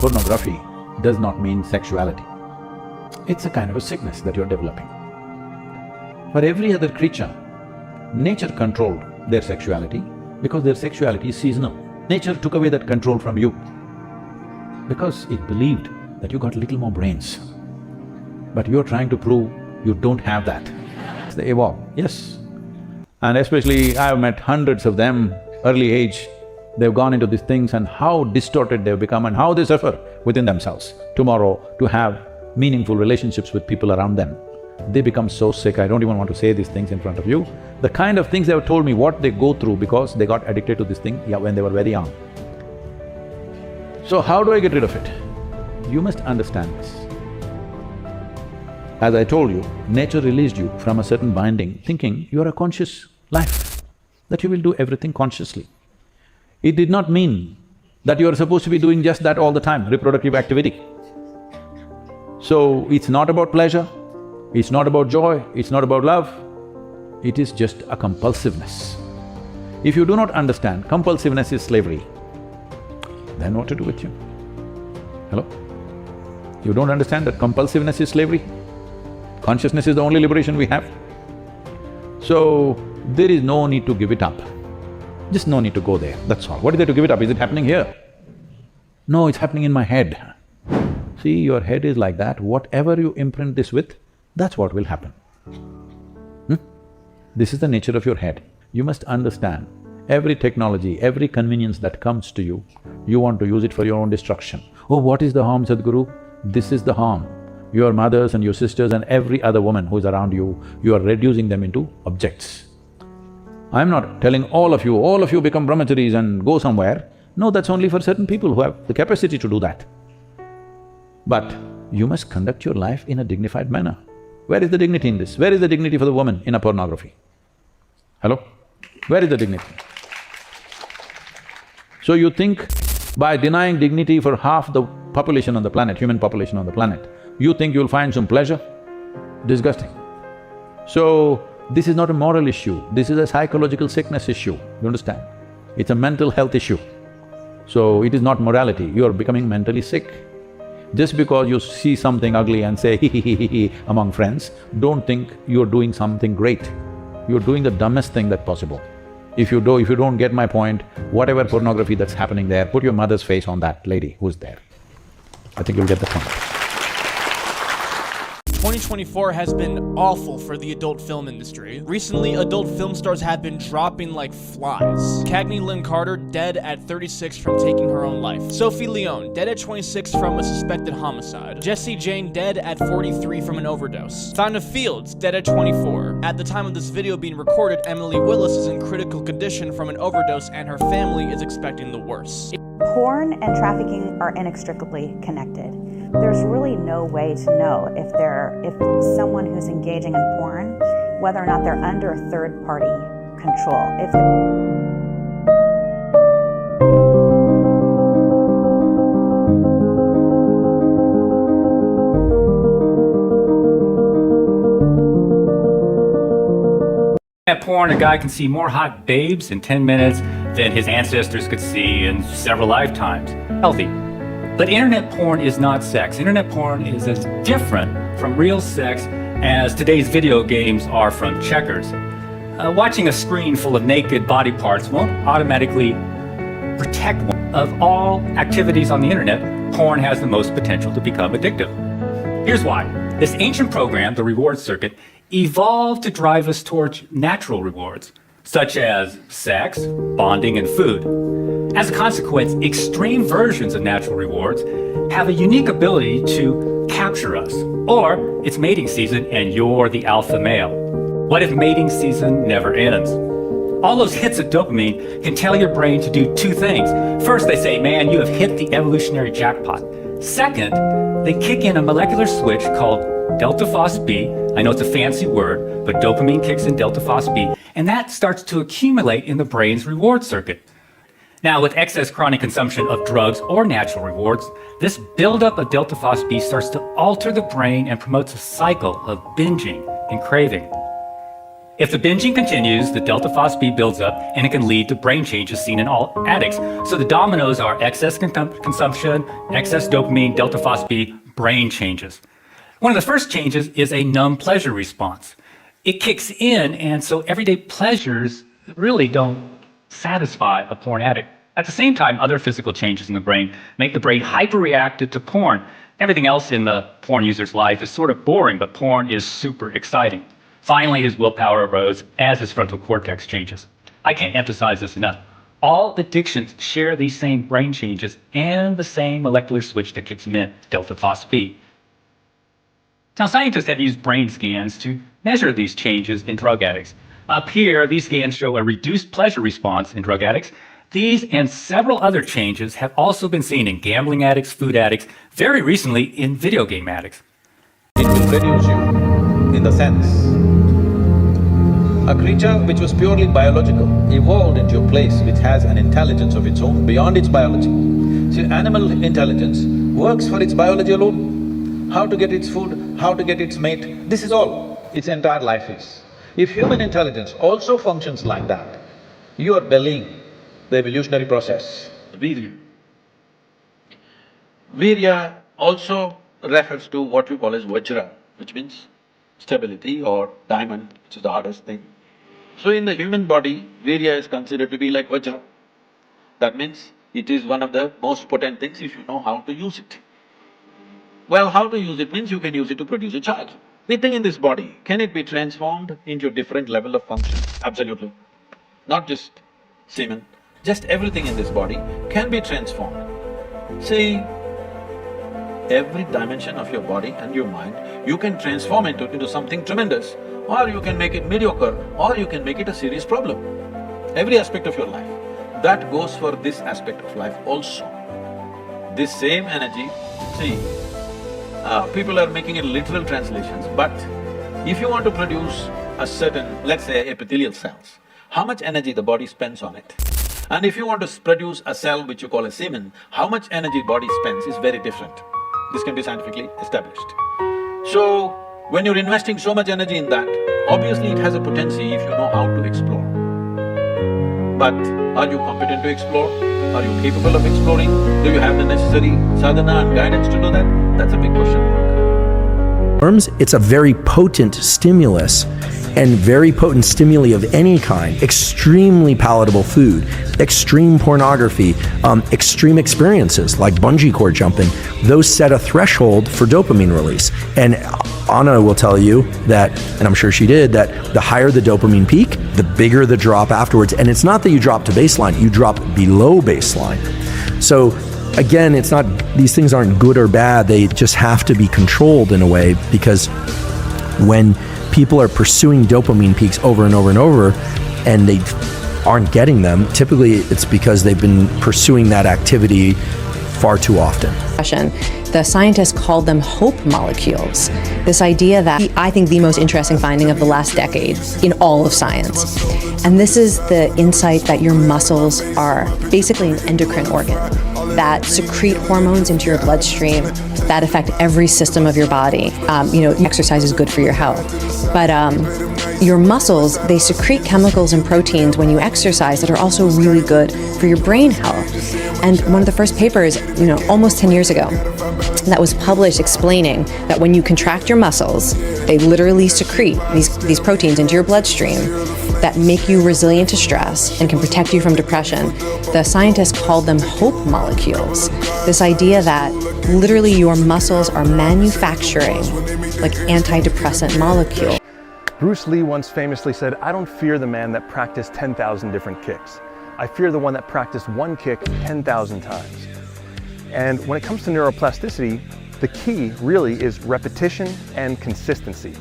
pornography does not mean sexuality. It's a kind of a sickness that you're developing. For every other creature, nature controlled their sexuality because their sexuality is seasonal. Nature took away that control from you because it believed that you got little more brains. But you're trying to prove you don't have that. They evolve, yes. And especially I've met hundreds of them, early age, they've gone into these things and how distorted they've become and how they suffer within themselves. Tomorrow, to have meaningful relationships with people around them, they become so sick, I don't even want to say these things in front of you. The kind of things they have told me, what they go through because they got addicted to this thing, when they were very young. So how do I get rid of it? You must understand this. As I told you, nature released you from a certain binding, thinking you are a conscious life, that you will do everything consciously. It did not mean that you are supposed to be doing just that all the time, reproductive activity. So, it's not about pleasure, it's not about joy, it's not about love, it is just a compulsiveness. If you do not understand compulsiveness is slavery, then what to do with you? Hello? You don't understand that compulsiveness is slavery? Consciousness is the only liberation we have. So, there is no need to give it up. Just no need to go there, that's all. What is there to give it up? Is it happening here? No, it's happening in my head. See, your head is like that, whatever you imprint this with, that's what will happen. This is the nature of your head. You must understand, every technology, every convenience that comes to you, you want to use it for your own destruction. Oh, what is the harm, Sadhguru? This is the harm. Your mothers and your sisters and every other woman who is around you, you are reducing them into objects. I'm not telling all of you become brahmacharis and go somewhere. No, that's only for certain people who have the capacity to do that. But you must conduct your life in a dignified manner. Where is the dignity in this? Where is the dignity for the woman in a pornography? Hello? Where is the dignity? So you think by denying dignity for half the population on the planet, human population on the planet, you think you'll find some pleasure? Disgusting. So, this is not a moral issue, this is a psychological sickness issue, you understand? It's a mental health issue. So, it is not morality, you are becoming mentally sick. Just because you see something ugly and say hee among friends, don't think you're doing something great. You're doing the dumbest thing that's possible. If you don't get my point, whatever pornography that's happening there, put your mother's face on that lady who's there. I think you'll get the point. 2024 has been awful for the adult film industry. Recently, adult film stars have been dropping like flies. Cagney Lynn Carter dead at 36 from taking her own life. Sophie Leone dead at 26 from a suspected homicide. Jessie Jane dead at 43 from an overdose. Thina Fields dead at 24. At the time of this video being recorded, Emily Willis is in critical condition from an overdose and her family is expecting the worst. Porn and trafficking are inextricably connected. There's really no way to know if someone who's engaging in porn, whether or not they're under a third-party control. At porn, a guy can see more hot babes in 10 minutes than his ancestors could see in several lifetimes. Healthy. But internet porn is not sex. Internet porn is as different from real sex as today's video games are from checkers. Watching a screen full of naked body parts won't automatically protect one. Of all activities on the internet, porn has the most potential to become addictive. Here's why. This ancient program, the reward circuit, evolved to drive us towards natural rewards, such as sex, bonding, and food. As a consequence, extreme versions of natural rewards have a unique ability to capture us. Or it's mating season and you're the alpha male. What if mating season never ends? All those hits of dopamine can tell your brain to do two things. First, they say, man, you have hit the evolutionary jackpot. Second, they kick in a molecular switch called delta phos-B. I know it's a fancy word, but dopamine kicks in delta phos-B, and that starts to accumulate in the brain's reward circuit. Now, with excess chronic consumption of drugs or natural rewards, this buildup of delta phos-B starts to alter the brain and promotes a cycle of binging and craving. If the binging continues, the delta-phosphate builds up and it can lead to brain changes seen in all addicts. So the dominoes are excess consumption, excess dopamine, delta-phosphate, brain changes. One of the first changes is a numb pleasure response. It kicks in, and so everyday pleasures really don't satisfy a porn addict. At the same time, other physical changes in the brain make the brain hyperreactive to porn. Everything else in the porn user's life is sort of boring, but porn is super exciting. Finally, his willpower erodes as his frontal cortex changes. I can't emphasize this enough. All addictions share these same brain changes and the same molecular switch that kicks in, delta-phosphate. Now, scientists have used brain scans to measure these changes in drug addicts. Up here, these scans show a reduced pleasure response in drug addicts. These and several other changes have also been seen in gambling addicts, food addicts, very recently in video game addicts. It will reduce you in the sense a creature which was purely biological evolved into a place which has an intelligence of its own beyond its biology. See, animal intelligence works for its biology alone. How to get its food, how to get its mate, this is all its entire life is. If human intelligence also functions like that, you are bellying the evolutionary process. Virya. Virya also refers to what we call as Vajra, which means stability, or diamond, which is the hardest thing. So in the human body, Virya is considered to be like Vajra. That means it is one of the most potent things if you know how to use it. Well, how to use it means you can use it to produce a child. Anything in this body, can it be transformed into a different level of function? Absolutely. Not just semen, just everything in this body can be transformed. See, every dimension of your body and your mind, you can transform it into something tremendous, or you can make it mediocre, or you can make it a serious problem. Every aspect of your life. That goes for this aspect of life also. This same energy, see, people are making it literal translations, but if you want to produce a certain, let's say epithelial cells, how much energy the body spends on it. And if you want to produce a cell which you call a semen, how much energy body spends is very different. This can be scientifically established. So, when you're investing so much energy in that, obviously it has a potency if you know how to explore. But are you competent to explore? Are you capable of exploring? Do you have the necessary sadhana and guidance to do that? That's a big question mark. It's a very potent stimulus, and very potent stimuli of any kind, extremely palatable food, extreme pornography, extreme experiences like bungee cord jumping, those set a threshold for dopamine release. And Anna will tell you that, and I'm sure she did, that the higher the dopamine peak, the bigger the drop afterwards. And it's not that you drop to baseline, you drop below baseline. So again, it's not, these things aren't good or bad, they just have to be controlled in a way, because when people are pursuing dopamine peaks over and over and over and they aren't getting them, typically it's because they've been pursuing that activity far too often. The scientists called them hope molecules. This idea that I think the most interesting finding of the last decade in all of science. And this is the insight that your muscles are basically an endocrine organ that secrete hormones into your bloodstream that affect every system of your body. Exercise is good for your health, but your muscles, they secrete chemicals and proteins when you exercise that are also really good for your brain health. And one of the first papers, almost 10 years ago, that was published explaining that when you contract your muscles, they literally secrete these proteins into your bloodstream that make you resilient to stress and can protect you from depression. The scientists called them hope molecules. This idea that literally your muscles are manufacturing like antidepressant molecules. Bruce Lee once famously said, "I don't fear the man that practiced 10,000 different kicks. I fear the one that practiced one kick 10,000 times." And when it comes to neuroplasticity, the key really is repetition and consistency.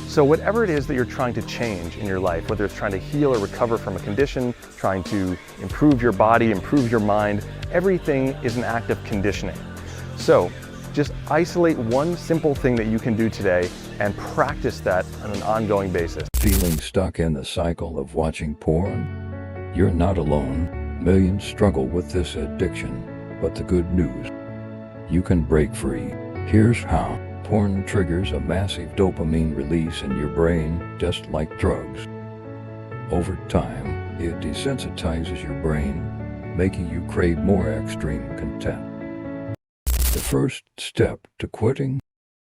So whatever it is that you're trying to change in your life, whether it's trying to heal or recover from a condition, trying to improve your body, improve your mind, everything is an act of conditioning. So just isolate one simple thing that you can do today and practice that on an ongoing basis. Feeling stuck in the cycle of watching porn? You're not alone. Millions struggle with this addiction. But the good news, you can break free. Here's how. Porn triggers a massive dopamine release in your brain, just like drugs. Over time, it desensitizes your brain, making you crave more extreme content. The first step to quitting?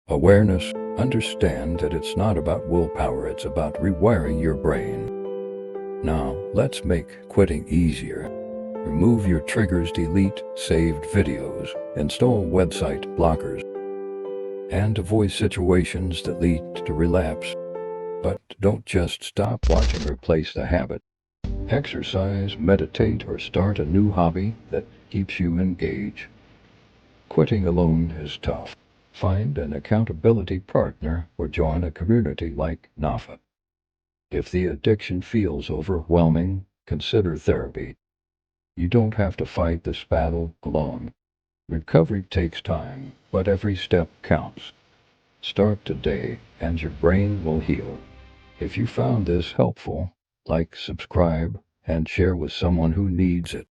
Awareness. Understand that it's not about willpower, it's about rewiring your brain. Now, let's make quitting easier. Remove your triggers, delete saved videos, install website blockers, and avoid situations that lead to relapse. But don't just stop watching, replace the habit. Exercise, meditate, or start a new hobby that keeps you engaged. Quitting alone is tough. Find an accountability partner or join a community like NAFA. If the addiction feels overwhelming, consider therapy. You don't have to fight this battle alone. Recovery takes time, but every step counts. Start today, and your brain will heal. If you found this helpful, like, subscribe, and share with someone who needs it.